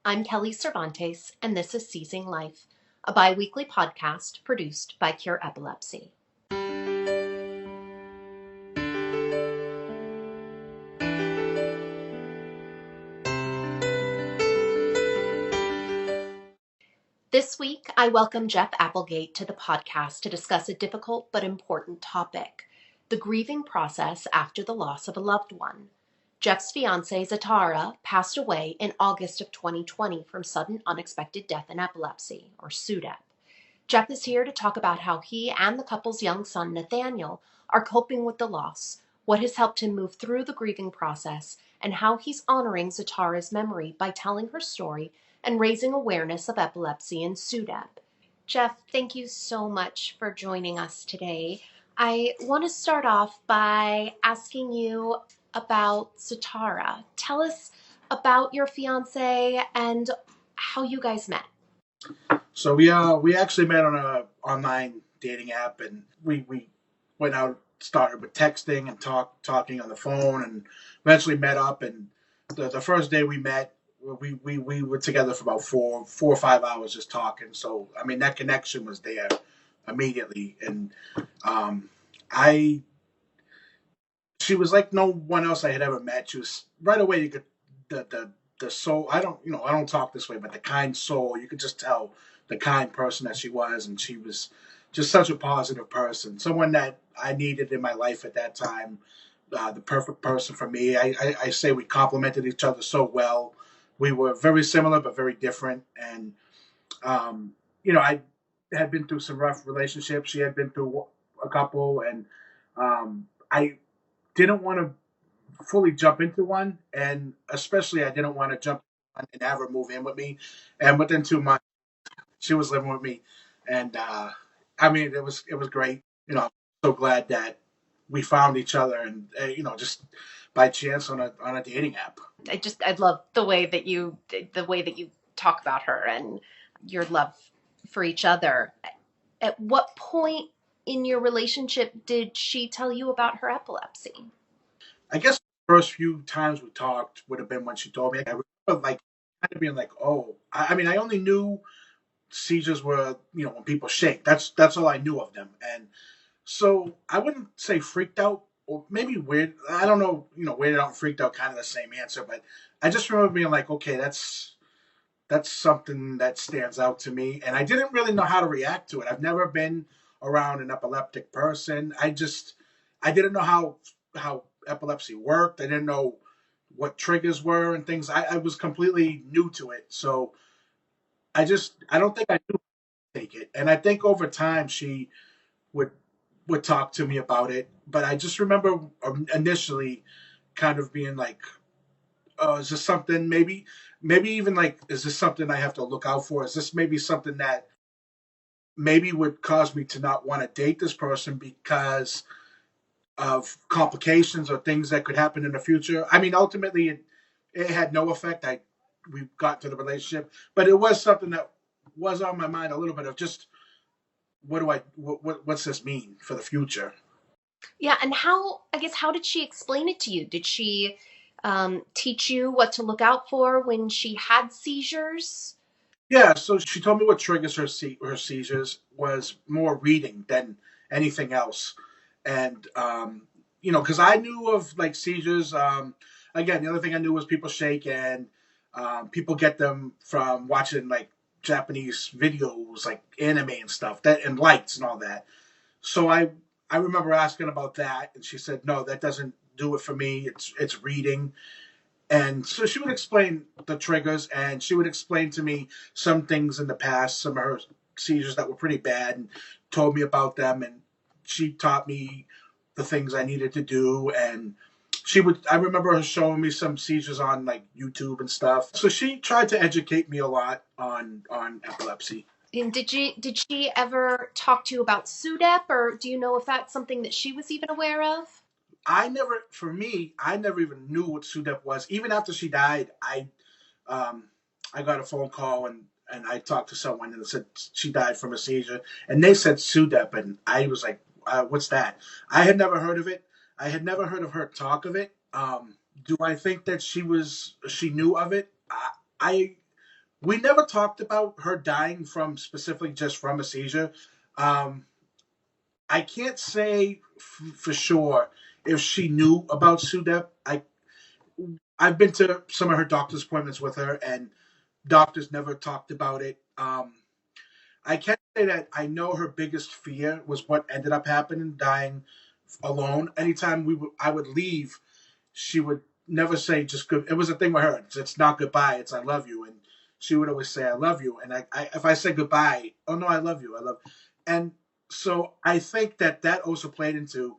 I'm Kelly Cervantes, and this is Seizing Life, a bi-weekly podcast produced by Cure Epilepsy. This week, I welcome Jeff Applegate to the podcast to discuss a difficult but important topic, the grieving process after the loss of a loved one. Jeff's fiancée, Zsatara, passed away in August of 2020 from sudden unexpected death in epilepsy, or SUDEP. Jeff is here to talk about how he and the couple's young son, Nathaniel, are coping with the loss, what has helped him move through the grieving process, and how he's honoring Zsatara's memory by telling her story and raising awareness of epilepsy and SUDEP. Jeff, thank you so much for joining us today. I want to start off by asking you about Zsatara. Tell us about your fiance and how you guys met. So we actually met on a online dating app, and we went out, started with texting and talking on the phone, and eventually met up. And the first day we met, we were together for about four or 5 hours just talking. So I mean, that connection was there immediately, and she was like no one else I had ever met. She was right away. You could the soul. I don't talk this way, but the kind soul. You could just tell the kind person that she was, and she was just such a positive person. Someone that I needed in my life at that time. The perfect person for me. I say we complemented each other so well. We were very similar but very different, and I had been through some rough relationships. She had been through a couple, and I didn't want to fully jump into one, and especially I didn't want to jump and have her move in with me. And within 2 months, she was living with me, and I mean, it was great. I'm so glad that we found each other, and just by chance on a dating app. I love the way that you talk about her and your love for each other. At what point in your relationship did she tell you about her epilepsy? I guess the first few times we talked would have been when she told me. I remember like kind of being like, oh, I mean, I only knew seizures were, when people shake. That's all I knew of them. And so I wouldn't say freaked out, or maybe weird. I don't know, weirded out and freaked out, kind of the same answer. But I just remember being like, okay, that's something that stands out to me. And I didn't really know how to react to it. I've never been around an epileptic person. I didn't know how epilepsy worked. I didn't know what triggers were and things. I was completely new to it. So I don't think I knew how to take it. And I think over time she would talk to me about it. But I just remember initially kind of being like, oh, is this something maybe even like, is this something I have to look out for? Is this maybe something that maybe would cause me to not want to date this person because of complications or things that could happen in the future? I mean, ultimately it had no effect. We got to the relationship, but it was something that was on my mind a little bit of just, what's this mean for the future? Yeah, and how did she explain it to you? Did she teach you what to look out for when she had seizures? Yeah, so she told me what triggers her seizures was more reading than anything else, and because I knew of like seizures. Again, the other thing I knew was people shake, and people get them from watching like Japanese videos, like anime and stuff, that and lights and all that. So I remember asking about that, and she said, "No, that doesn't do it for me. It's reading." And so she would explain the triggers, and she would explain to me some things in the past, some of her seizures that were pretty bad, and told me about them. And she taught me the things I needed to do. And I remember her showing me some seizures on like YouTube and stuff. So she tried to educate me a lot on epilepsy. And did she ever talk to you about SUDEP, or do you know if that's something that she was even aware of? I never even knew what SUDEP was. Even after she died, I got a phone call, and I talked to someone, and it said she died from a seizure, and they said SUDEP, and I was like, what's that? I had never heard of it. I had never heard of her talk of it. Do I think that she knew of it? I We never talked about her dying from specifically just from a seizure. Um, I can't say for sure if she knew about SUDEP. I've been to some of her doctor's appointments with her, and doctors never talked about it. I can say that I know her biggest fear was what ended up happening, dying alone. Anytime I would leave, she would never say just good. It was a thing with her. It's not goodbye. It's I love you, and she would always say I love you. And if I said goodbye, oh no, I love you. I love. And so I think that also played into,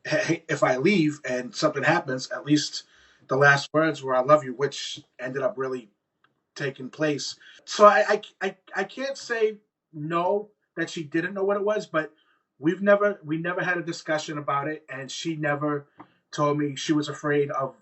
if I leave and something happens, at least the last words were I love you, which ended up really taking place. So I can't say no that she didn't know what it was, but we never had a discussion about it, and she never told me she was afraid of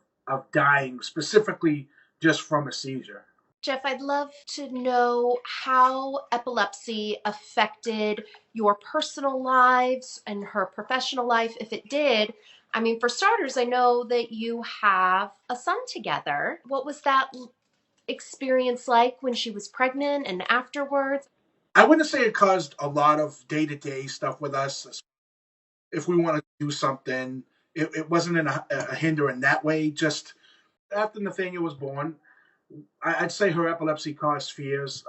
dying specifically just from a seizure. Jeff, I'd love to know how epilepsy affected your personal lives and her professional life, if it did. I mean, for starters, I know that you have a son together. What was that experience like when she was pregnant and afterwards? I wouldn't say it caused a lot of day to day stuff with us. If we wanted to do something, it wasn't a hinder in that way. Just after Nathaniel was born, I'd say her epilepsy caused fears,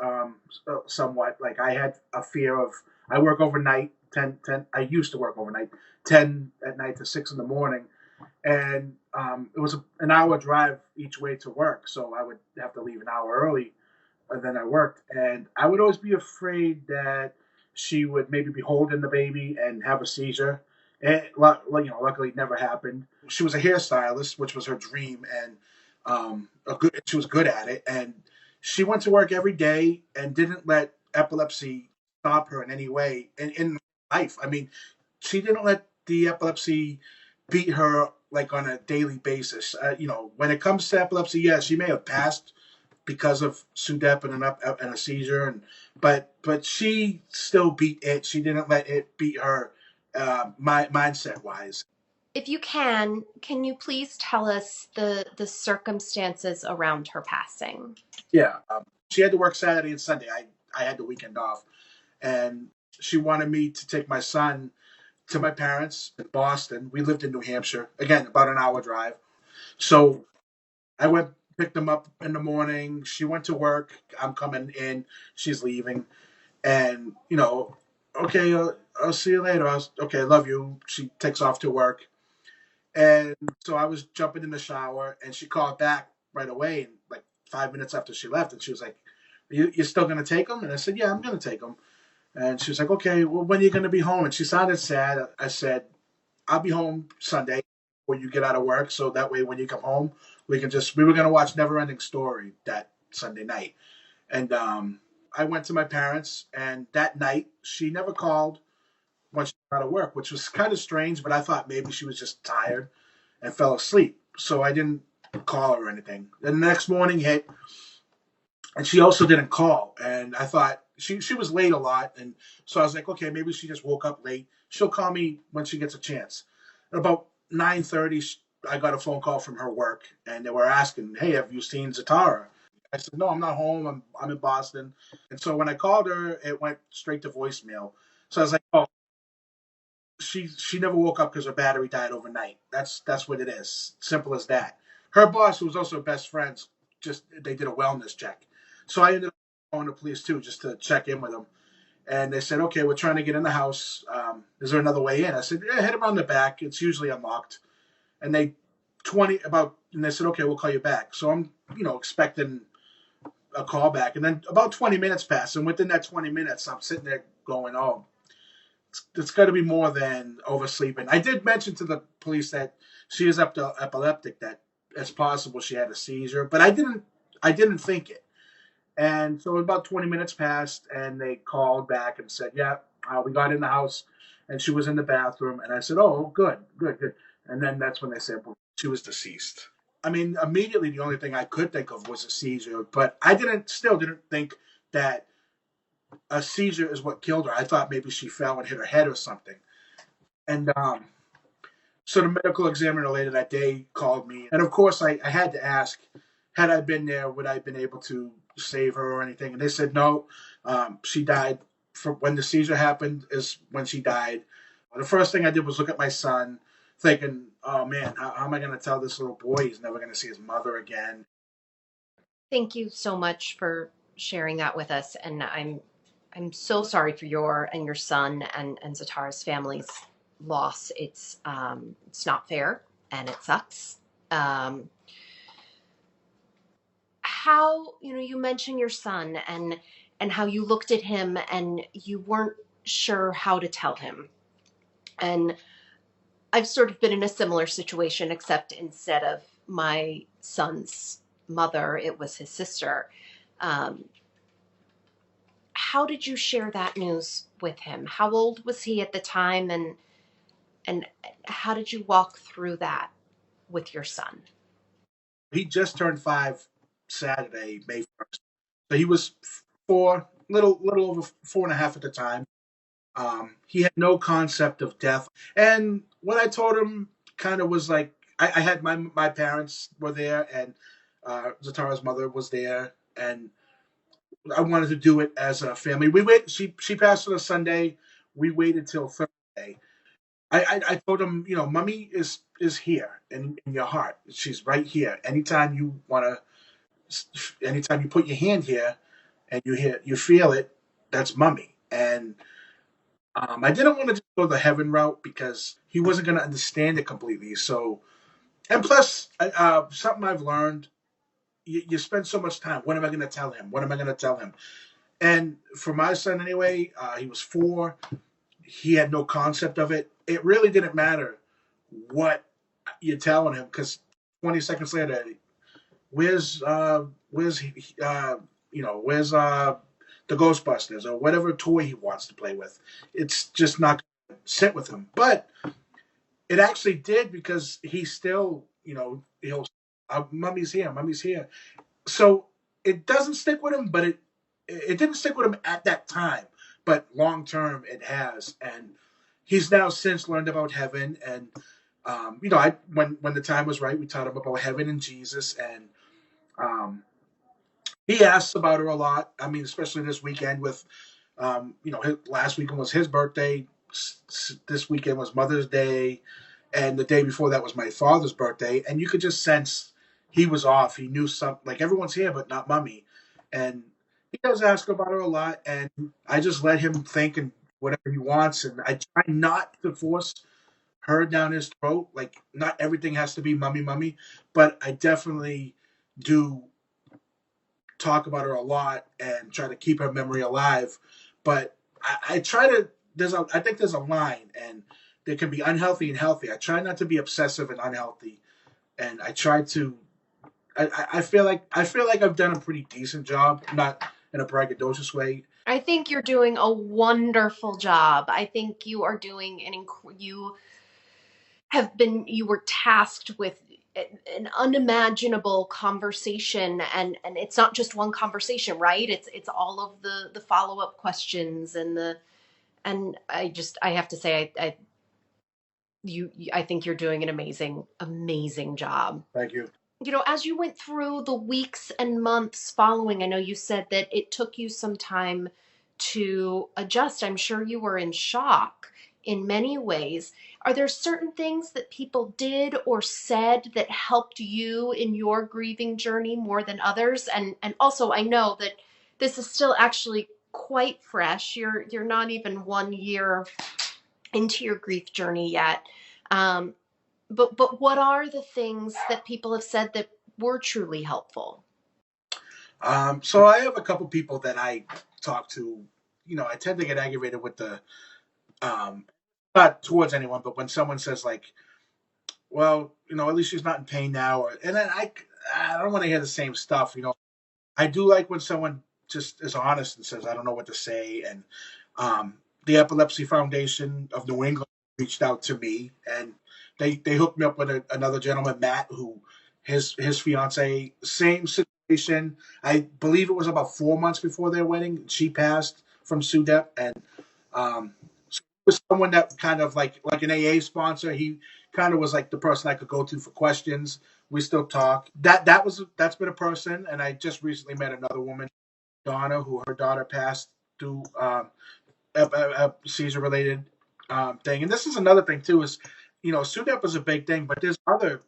somewhat. Like I had a fear of, I work overnight, 10. I used to work overnight, 10 at night to 6 in the morning. And it was an hour drive each way to work. So I would have to leave an hour early and then I worked. And I would always be afraid that she would maybe be holding the baby and have a seizure. And luckily, it never happened. She was a hairstylist, which was her dream, and she was good at it. And she went to work every day and didn't let epilepsy stop her in any way in life. I mean, she didn't let the epilepsy beat her like on a daily basis. When it comes to epilepsy, yeah, she may have passed because of SUDEP and a seizure, but she still beat it. She didn't let it beat her, mindset wise. If you can you please tell us the circumstances around her passing? Yeah, she had to work Saturday and Sunday. I had the weekend off, and she wanted me to take my son to my parents in Boston. We lived in New Hampshire, again about an hour drive. So I went picked them up in the morning. She went to work. I'm coming in. She's leaving. And okay, I'll see you later. Okay, I love you. She takes off to work, and so I was jumping in the shower, and she called back right away, and like 5 minutes after she left, and she was like, "You're still gonna take him?" And I said, "Yeah, I'm gonna take him." And she was like, "Okay, well, when are you gonna be home?" And she sounded sad. I said, "I'll be home Sunday when you get out of work, so that way when you come home, we were gonna watch Neverending Story that Sunday night." And I went to my parents, and that night she never called when she got out of work, which was kind of strange. But I thought maybe she was just tired and fell asleep, so I didn't call her or anything. Then the next morning hit, and she also didn't call, and I thought she was late a lot, and so I was like, okay, maybe she just woke up late. She'll call me when she gets a chance. At about 9:30, I got a phone call from her work, and they were asking, "Hey, have you seen Zatara?" I said, "No, I'm not home. I'm in Boston." And so when I called her, it went straight to voicemail. So I was like, "Oh, she never woke up because her battery died overnight. That's what it is. Simple as that." Her boss, who was also best friends, just they did a wellness check. So I ended up calling the police too, just to check in with them. And they said, "Okay, we're trying to get in the house. Is there another way in?" I said, "Yeah, head around the back. It's usually unlocked." And they said, "Okay, we'll call you back." So I'm expecting a call back, and then about 20 minutes pass, and within that 20 minutes, I'm sitting there going, "Oh, it's got to be more than oversleeping." I did mention to the police that she is epileptic, that it's possible she had a seizure, but I didn't think it. And so about 20 minutes passed, and they called back and said, "Yeah, we got in the house, and she was in the bathroom." And I said, "Oh, good, good, good." And then that's when they said, "Well, she was deceased." I mean, immediately the only thing I could think of was a seizure, but I still didn't think that a seizure is what killed her. I thought maybe she fell and hit her head or something. And so the medical examiner later that day called me, and of course I had to ask, had I been there, would I have been able to save her or anything? And they said no. She died when the seizure happened. Is when she died. The first thing I did was look at my son, thinking, "Oh man, how am I going to tell this little boy he's never going to see his mother again?" Thank you so much for sharing that with us, and I'm so sorry for your and your son and Zatara's family's loss. It's not fair and it sucks. How, you mentioned your son and how you looked at him and you weren't sure how to tell him. And I've sort of been in a similar situation, except instead of my son's mother, it was his sister. Um, how did you share that news with him? How old was he at the time, and how did you walk through that with your son? He just turned 5 Saturday, May 1st. So he was 4, little over 4.5 at the time. He had no concept of death. And what I told him kind of was like, I had my parents were there, and Zatara's mother was there, and I wanted to do it as a family. We wait. She passed on a Sunday. We waited till Thursday. I told him, mommy is here in your heart. She's right here. Anytime you put your hand here and you feel it, that's mommy. And I didn't want to just go the heaven route because he wasn't going to understand it completely. So, and plus, something I've learned, you spend so much time. What am I going to tell him? What am I going to tell him? And for my son, anyway, he was 4. He had no concept of it. It really didn't matter what you're telling him because 20 seconds later, where's where's the Ghostbusters or whatever toy he wants to play with. It's just not going to sit with him. But it actually did because he still, he'll, mommy's here, mommy's here. So it doesn't stick with him, but it didn't stick with him at that time. But long term, it has, and he's now since learned about heaven. And I when the time was right, we taught him about heaven and Jesus, and um, he asks about her a lot. I mean, especially this weekend with, last weekend was his birthday. This weekend was Mother's Day, and the day before that was my father's birthday. And you could just sense he was off. He knew something. Like everyone's here, but not mommy. And he does ask about her a lot, and I just let him think and whatever he wants. And I try not to force her down his throat. Like not everything has to be mummy, mummy, but I definitely do talk about her a lot and try to keep her memory alive. But I try to. I think there's a line, and there can be unhealthy and healthy. I try not to be obsessive and unhealthy, and I try to. I feel like I've done a pretty decent job, not in a braggadocious way. I think you're doing a wonderful job. I think you are doing you were tasked with an unimaginable conversation, and it's not just one conversation, right? It's all of the follow-up questions and I have to say I think you're doing an amazing job. Thank you. As you went through the weeks and months following, I know you said that it took you some time to adjust. I'm sure you were in shock in many ways. Are there certain things that people did or said that helped you in your grieving journey more than others? And also, I know that this is still actually quite fresh. You're not even 1 year into your grief journey yet. Um, but what are the things that people have said that were truly helpful? So I have a couple people that I talk to. I tend to get aggravated with the um, not towards anyone, but when someone says like, "Well, at least she's not in pain now," and then I don't want to hear the same stuff. I do like when someone just is honest and says, "I don't know what to say." And the Epilepsy Foundation of New England reached out to me, and they hooked me up with another gentleman, Matt, who his fiance, same situation. I believe it was about 4 months before their wedding. She passed from SUDEP, and so it was someone that kind of like an AA sponsor. He kind of was like the person I could go to for questions. We still talk. That's been a person, and I just recently met another woman, Donna, who her daughter passed through a seizure related thing. And this is another thing too is, SUDEP is a big thing, but there's other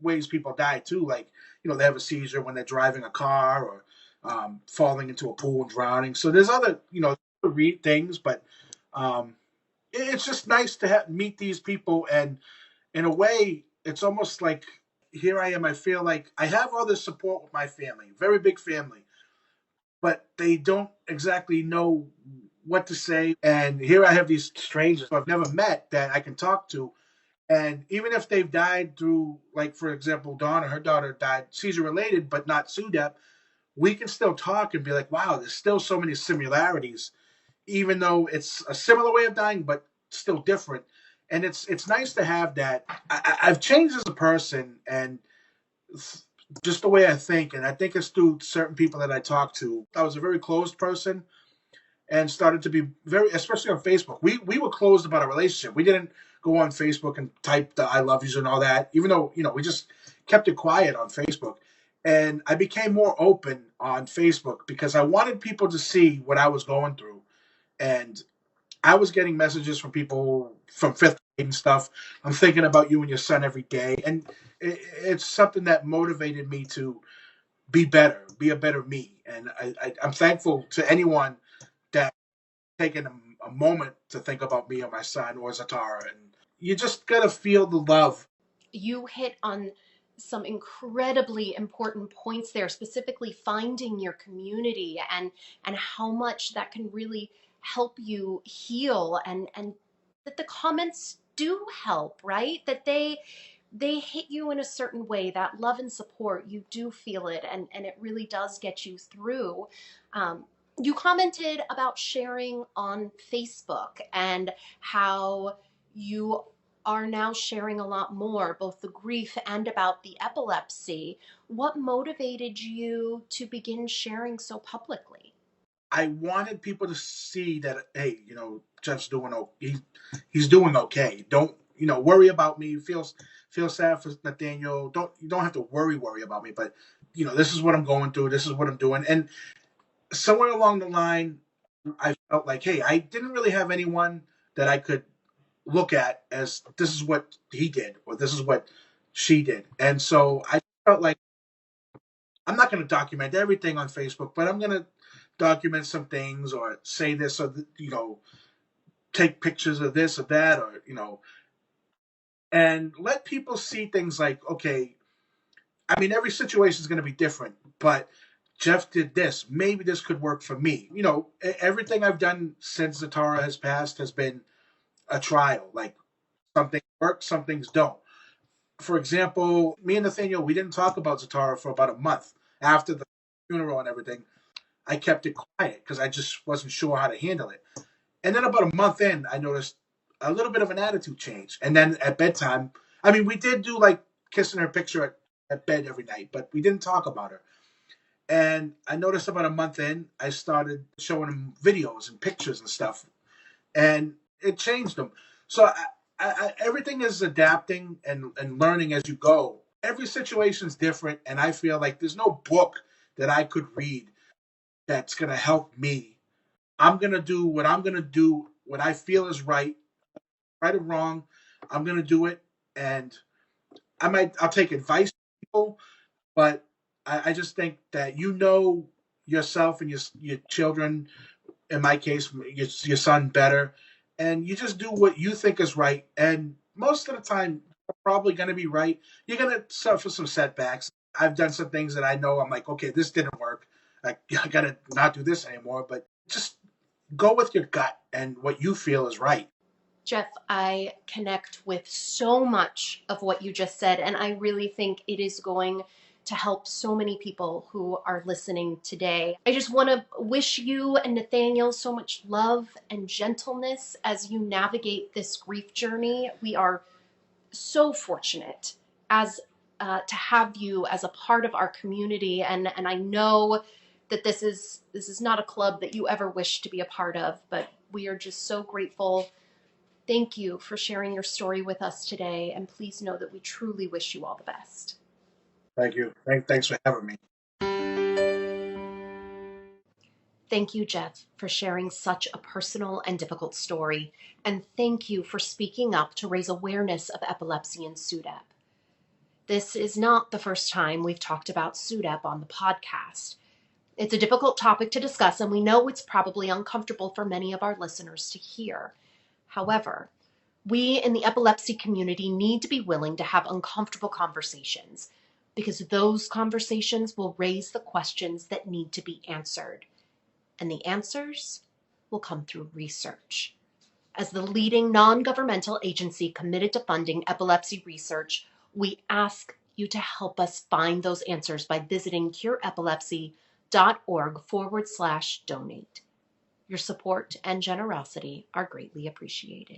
ways people die too. Like, they have a seizure when they're driving a car or falling into a pool and drowning. So there's other, things, but um, it's just nice to meet these people. And in a way, it's almost like here I am. I feel like I have all this support with my family, very big family, but they don't exactly know what to say. And here I have these strangers who I've never met that I can talk to. And even if they've died through, like, for example, Donna, her daughter died seizure related, but not SUDEP, we can still talk and be like, wow, there's still so many similarities, even though it's a similar way of dying, but still different. And it's nice to have that. I've changed as a person and just the way I think. And I think it's through certain people that I talk to. I was a very closed person and started to be very, especially on Facebook. We were closed about a relationship. We didn't go on Facebook and type the I love yous and all that, even though, we just kept it quiet on Facebook. And I became more open on Facebook because I wanted people to see what I was going through. And I was getting messages from people from fifth grade and stuff. I'm thinking about you and your son every day. And it's something that motivated me to be better, be a better me. And I'm thankful to anyone that taken a moment to think about me or my son or Zsatara. And you just got to feel the love. You hit on some incredibly important points there, specifically finding your community and how much that can really help you heal, and that the comments do help, right? That they hit you in a certain way, that love and support, you do feel it, and it really does get you through. um, you commented about sharing on Facebook and how you are now sharing a lot more, both the grief and about the epilepsy. What motivated you to begin sharing so publicly? I wanted people to see that, hey, Jeff's doing okay. He's doing okay. Don't, worry about me. Feel sad for Nathaniel. You don't have to worry about me. But this is what I'm going through. This is what I'm doing. And somewhere along the line, I felt like, hey, I didn't really have anyone that I could look at as this is what he did or this is what she did. And so I felt like I'm not going to document everything on Facebook, but I'm going to document some things or say this or, take pictures of this or that or, and let people see things like, okay, I mean, every situation is going to be different, but Jeff did this. Maybe this could work for me. Everything I've done since Zsatara has passed has been a trial. Like, some things work, some things don't. For example, me and Nathaniel, we didn't talk about Zsatara for about a month after the funeral and everything. I kept it quiet because I just wasn't sure how to handle it. And then about a month in, I noticed a little bit of an attitude change. And then at bedtime, I mean, we did do like kissing her picture at bed every night, but we didn't talk about her. And I noticed about a month in, I started showing him videos and pictures and stuff, and it changed him. So everything is adapting and learning as you go. Every situation is different, and I feel like there's no book that I could read that's going to help me. I'm going to do what I'm going to do, what I feel is right or wrong. I'm going to do it, and I'll take advice from people, but I just think that yourself and your children, in my case, your son better, and you just do what you think is right. And most of the time, you're probably going to be right. You're going to suffer some setbacks. I've done some things that I know I'm like, okay, this didn't work. I got to not do this anymore. But just go with your gut and what you feel is right. Jeff, I connect with so much of what you just said, and I really think it is going to help so many people who are listening today. I just want to wish you and Nathaniel so much love and gentleness as you navigate this grief journey. We are so fortunate as to have you as a part of our community, and I know that this is not a club that you ever wish to be a part of, but we are just so grateful Thank you for sharing your story with us today, and please know that we truly wish you all the best. Thank you. Thanks for having me. Thank you, Jeff, for sharing such a personal and difficult story, and thank you for speaking up to raise awareness of epilepsy and SUDEP. This is not the first time we've talked about SUDEP on the podcast. It's a difficult topic to discuss, and we know it's probably uncomfortable for many of our listeners to hear. However, we in the epilepsy community need to be willing to have uncomfortable conversations, because those conversations will raise the questions that need to be answered. And the answers will come through research. As the leading non-governmental agency committed to funding epilepsy research, we ask you to help us find those answers by visiting cureepilepsy.org/donate. Your support and generosity are greatly appreciated.